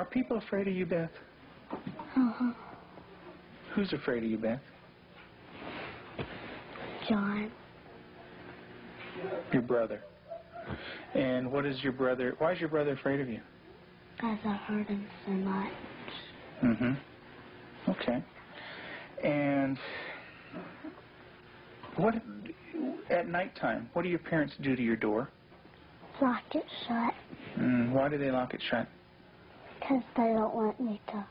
Are people afraid of you, Beth? Who's afraid of you, Beth? John. Your brother. And what is your brother? Why is your brother afraid of you? Because I hurt him so much. Mm-hmm. Okay. And what at nighttime? What do your parents do to your door? Lock it shut. Why do they lock it shut? Because they don't want me to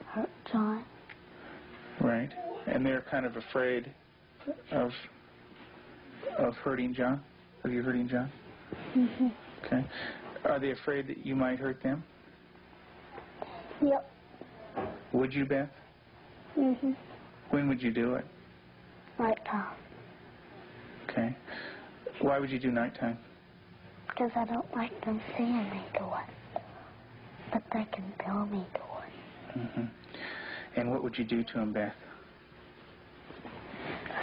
hurt John. Right. And they're kind of afraid of hurting John? Of you hurting John? Mm-hmm. Okay. Are they afraid that you might hurt them? Yep. Would you, Beth? Mm-hmm. When would you do it? Nighttime. Okay. Why would you do nighttime? Because I don't like them seeing me do it. But they can feel me do it. Mm-hmm. And what would you do to him, Beth?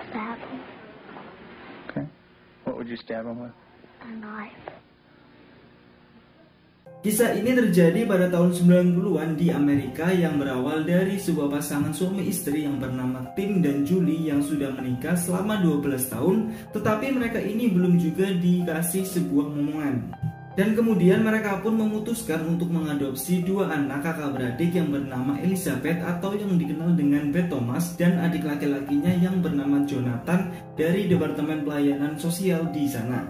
Stab them. Okay. What would you stab him with? A knife. Kisah ini terjadi pada tahun 90-an di Amerika yang berawal dari sebuah pasangan suami istri yang bernama Tim dan Julie yang sudah menikah selama 12 tahun, tetapi mereka ini belum juga dikasih sebuah momongan. Dan kemudian mereka pun memutuskan untuk mengadopsi dua anak kakak beradik yang bernama Elizabeth atau yang dikenal dengan Beth Thomas dan adik laki-lakinya yang bernama Jonathan dari Departemen Pelayanan Sosial di sana.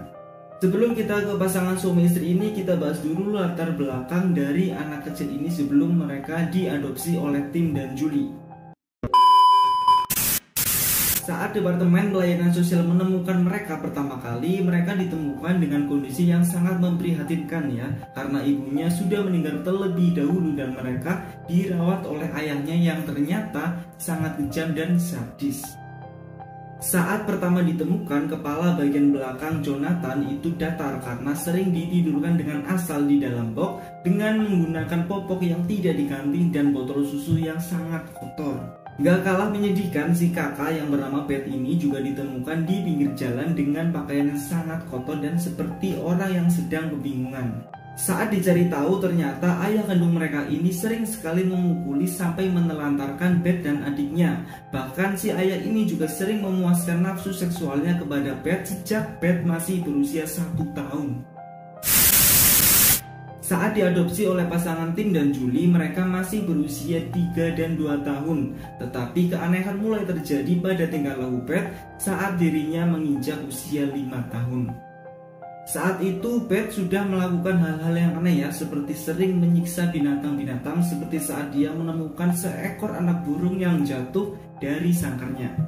Sebelum kita ke pasangan suami istri ini, kita bahas dulu latar belakang dari anak kecil ini sebelum mereka diadopsi oleh Tim dan Julie. Saat Departemen Pelayanan Sosial menemukan mereka pertama kali, mereka ditemukan dengan kondisi yang sangat memprihatinkan ya, karena ibunya sudah meninggal terlebih dahulu dan mereka dirawat oleh ayahnya yang ternyata sangat kejam dan sadis. Saat pertama ditemukan, kepala bagian belakang Jonathan itu datar karena sering ditidurkan dengan asal di dalam box dengan menggunakan popok yang tidak diganti dan botol susu yang sangat kotor. Gak kalah menyedihkan, si kakak yang bernama Beth ini juga ditemukan di pinggir jalan dengan pakaian yang sangat kotor dan seperti orang yang sedang kebingungan. Saat dicari tahu, ternyata ayah kandung mereka ini sering sekali memukuli sampai menelantarkan Beth dan adiknya. Bahkan si ayah ini juga sering memuaskan nafsu seksualnya kepada Beth sejak Beth masih berusia 1 tahun. Saat diadopsi oleh pasangan Tim dan Julie, mereka masih berusia 3 dan 2 tahun. Tetapi keanehan mulai terjadi pada tingkah laku Beth saat dirinya menginjak usia 5 tahun. Saat itu Beth sudah melakukan hal-hal yang aneh ya, seperti sering menyiksa binatang-binatang seperti saat dia menemukan seekor anak burung yang jatuh dari sangkarnya.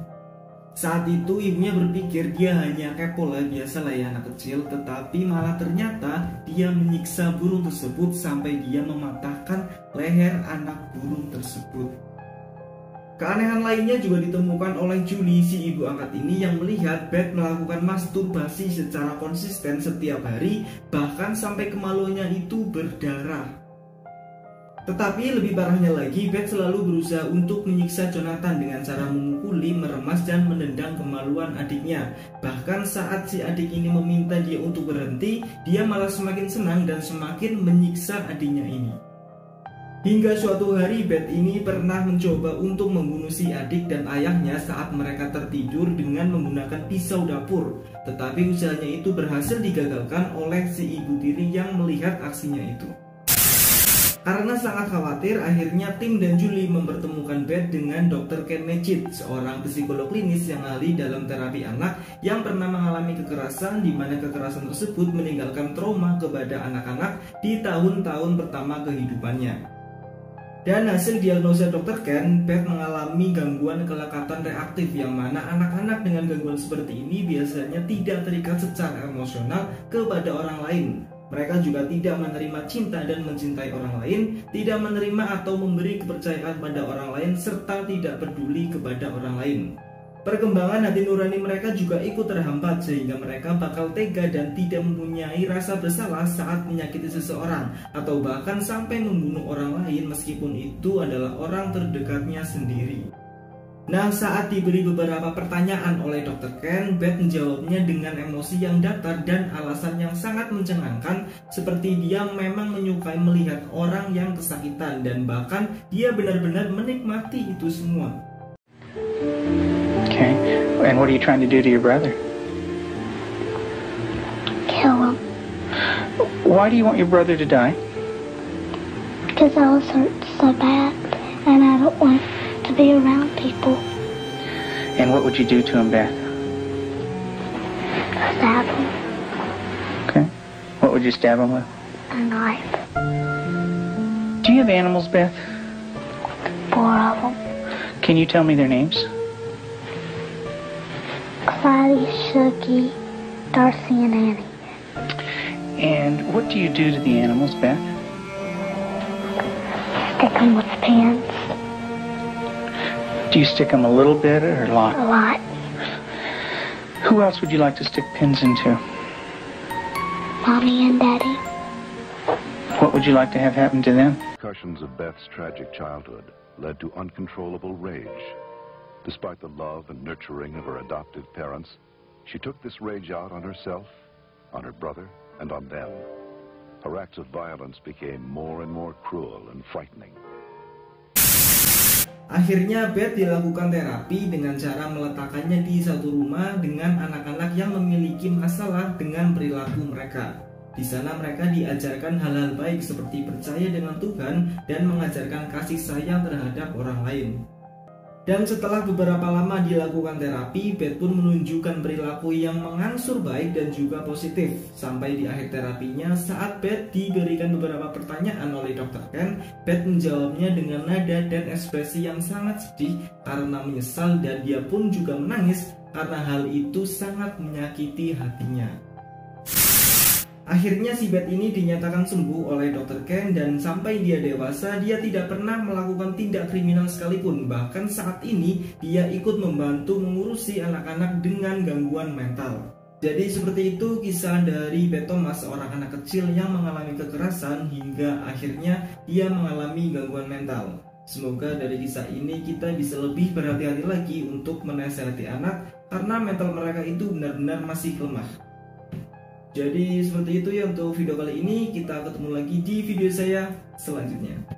Saat itu ibunya berpikir dia hanya kepo lah, biasa lah ya anak kecil, tetapi malah ternyata dia menyiksa burung tersebut sampai dia mematahkan leher anak burung tersebut. Keanehan lainnya juga ditemukan oleh Julie, si ibu angkat ini, yang melihat Beth melakukan masturbasi secara konsisten setiap hari, bahkan sampai kemaluannya itu berdarah. Tetapi lebih parahnya lagi, Beth selalu berusaha untuk menyiksa Jonathan dengan cara memukuli, meremas, dan menendang kemaluan adiknya. Bahkan saat si adik ini meminta dia untuk berhenti, dia malah semakin senang dan semakin menyiksa adiknya ini. Hingga suatu hari Beth ini pernah mencoba untuk membunuh si adik dan ayahnya saat mereka tertidur dengan menggunakan pisau dapur. Tetapi usahanya itu berhasil digagalkan oleh si ibu tiri yang melihat aksinya itu. Karena sangat khawatir, akhirnya Tim dan Julie mempertemukan Beth dengan Dr. Ken Necit, seorang psikolog klinis yang ahli dalam terapi anak yang pernah mengalami kekerasan, di mana kekerasan tersebut meninggalkan trauma kepada anak-anak di tahun-tahun pertama kehidupannya. Dan hasil diagnosa Dr. Ken, Beth mengalami gangguan kelekatan reaktif, yang mana anak-anak dengan gangguan seperti ini biasanya tidak terikat secara emosional kepada orang lain. Mereka juga tidak menerima cinta dan mencintai orang lain, tidak menerima atau memberi kepercayaan pada orang lain, serta tidak peduli kepada orang lain. Perkembangan hati nurani mereka juga ikut terhambat, sehingga mereka bakal tega dan tidak mempunyai rasa bersalah saat menyakiti seseorang, atau bahkan sampai membunuh orang lain meskipun itu adalah orang terdekatnya sendiri. Nah, saat diberi beberapa pertanyaan oleh Dr. Ken, Beth menjawabnya dengan emosi yang datar dan alasan yang sangat mencengangkan, seperti dia memang menyukai melihat orang yang kesakitan dan bahkan dia benar-benar menikmati itu semua. Okay. And what are you trying to do to your brother? Kill him. Why do you want your brother to die? Because I was hurt so bad, and I don't want to be around people. And what would you do to him, Beth? Stab him. Okay. What would you stab him with? A knife. Do you have animals, Beth? 4 of them. Can you tell me their names? Clyde, Shuggy, Darcy, and Annie. And what do you do to the animals, Beth? Stick them with pins. Do you stick them a little bit or a lot? A lot. Who else would you like to stick pins into? Mommy and Daddy. What would you like to have happen to them? Repercussions of Beth's tragic childhood led to uncontrollable rage. Despite the love and nurturing of her adoptive parents, she took this rage out on herself, on her brother, and on them. Her acts of violence became more and more cruel and frightening. Akhirnya Beth dilakukan terapi dengan cara meletakkannya di satu rumah dengan anak-anak yang memiliki masalah dengan perilaku mereka. Di sana mereka diajarkan hal-hal baik seperti percaya dengan Tuhan dan mengajarkan kasih sayang terhadap orang lain. Dan setelah beberapa lama dilakukan terapi, Beth pun menunjukkan perilaku yang mengangsur baik dan juga positif. Sampai di akhir terapinya, saat Beth diberikan beberapa pertanyaan oleh Dr. Ken, Beth menjawabnya dengan nada dan ekspresi yang sangat sedih karena menyesal, dan dia pun juga menangis karena hal itu sangat menyakiti hatinya. Akhirnya si Beth ini dinyatakan sembuh oleh Dr. Ken, dan sampai dia dewasa dia tidak pernah melakukan tindak kriminal sekalipun. Bahkan saat ini dia ikut membantu mengurusi anak-anak dengan gangguan mental. Jadi seperti itu kisah dari Beth Thomas, seorang anak kecil yang mengalami kekerasan hingga akhirnya dia mengalami gangguan mental. Semoga dari kisah ini kita bisa lebih berhati-hati lagi untuk menasihati anak karena mental mereka itu benar-benar masih lemah. Jadi seperti itu ya untuk video kali ini. Kita ketemu lagi di video saya selanjutnya.